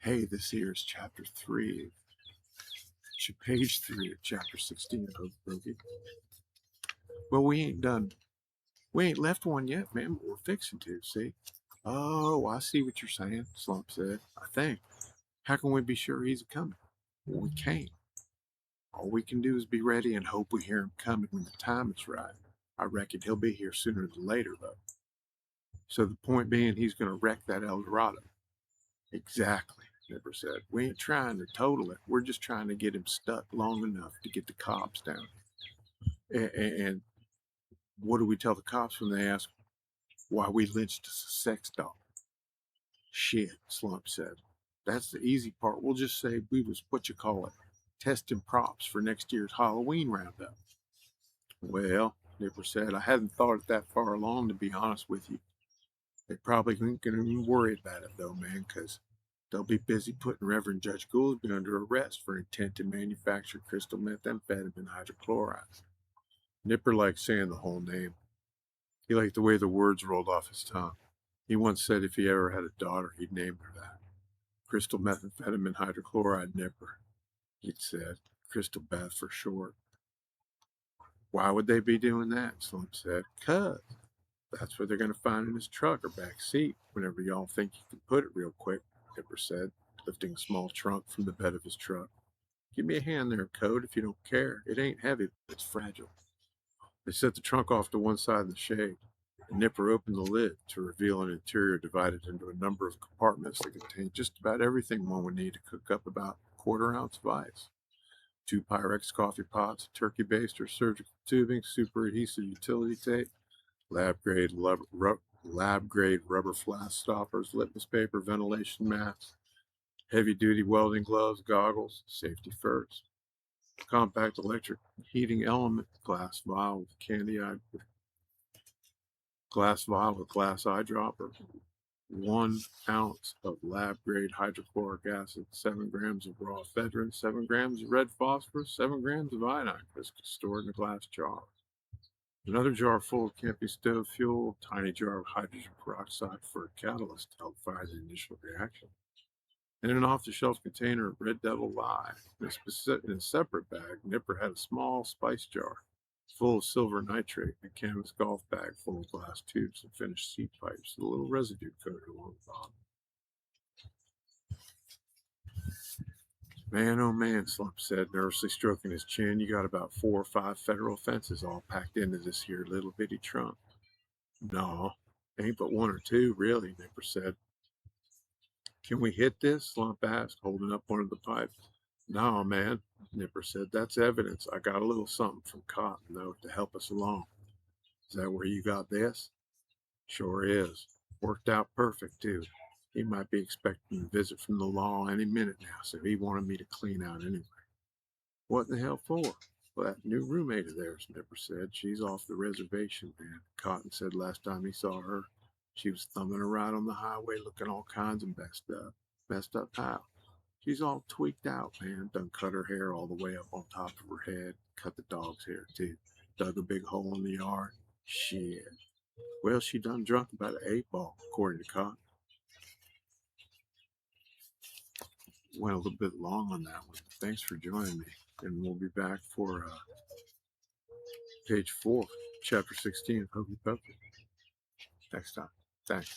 Hey, this here is chapter 3, page 3 of chapter 16 of Pokey. Well, we ain't done. We ain't left one yet, man, but we're fixing to, see? Oh, I see what you're saying, Slump said. I think. How can we be sure he's coming? Well, we can't. All we can do is be ready and hope we hear him coming when the time is right. I reckon he'll be here sooner than later, though. So the point being, he's going to wreck that El Dorado. Exactly, Nipper said. We ain't trying to total it. We're just trying to get him stuck long enough to get the cops down. And what do we tell the cops when they ask why we lynched a sex doll? Shit, Slump said. That's the easy part. We'll just say we was, what you call it, testing props for next year's Halloween roundup. Well, Nipper said, I hadn't thought it that far along, to be honest with you. They probably ain't going to be worried about it, though, man, because they'll be busy putting Reverend Judge Goolsby under arrest for intent to manufacture crystal methamphetamine hydrochloride. Nipper liked saying the whole name. He liked the way the words rolled off his tongue. He once said if he ever had a daughter, he'd name her that. Crystal methamphetamine hydrochloride Nipper, he'd said. Crystal Beth for short. Why would they be doing that? Slump said. 'Cause that's what they're going to find in his truck or back seat whenever y'all think you can put it real quick, Nipper said, lifting a small trunk from the bed of his truck. Give me a hand there, Code, if you don't care. It ain't heavy, but it's fragile. They set the trunk off to one side of the shade, and Nipper opened the lid to reveal an interior divided into a number of compartments that contained just about everything one would need to cook up about a quarter ounce of ice. 2 Pyrex coffee pots, turkey baster, surgical tubing, super adhesive utility tape, lab-grade rubber flask stoppers, litmus paper, ventilation masks, heavy-duty welding gloves, goggles, safety first. Compact electric heating element, glass vial with glass eyedropper, 1 ounce of lab-grade hydrochloric acid, 7 grams of raw ephedrine, 7 grams of red phosphorus, 7 grams of iodine crystals stored in a glass jar. Another jar full of camping stove fuel, a tiny jar of hydrogen peroxide for a catalyst to help fire the initial reaction, and an off-the-shelf container of Red Devil Lye. In a separate bag, Nipper had a small spice jar full of silver nitrate, and a canvas golf bag full of glass tubes and finished seat pipes with a little residue coated along the bottom. Man, oh man, Slump said, nervously stroking his chin, you got about 4 or 5 federal offenses all packed into this here little bitty trunk. No, ain't but 1 or 2, really, Nipper said. Can we hit this? Slump asked, holding up one of the pipes. No, man, Nipper said. That's evidence. I got a little something from Cotton, though, to help us along. Is that where you got this? Sure is. Worked out perfect, too. He might be expecting a visit from the law any minute now, so he wanted me to clean out anyway. What in the hell for? Well, that new roommate of theirs, Nipper said. She's off the reservation, man. Cotton said last time he saw her, she was thumbing a ride on the highway looking all kinds of messed up. Messed up how? She's all tweaked out, man. Done cut her hair all the way up on top of her head. Cut the dog's hair, too. Dug a big hole in the yard. Shit. Well, she done drunk about an 8-ball, according to Cotton. Went a little bit long on that one. Thanks for joining me. And we'll be back for page 4, chapter 16 of Hokey Pokey next time. Thanks.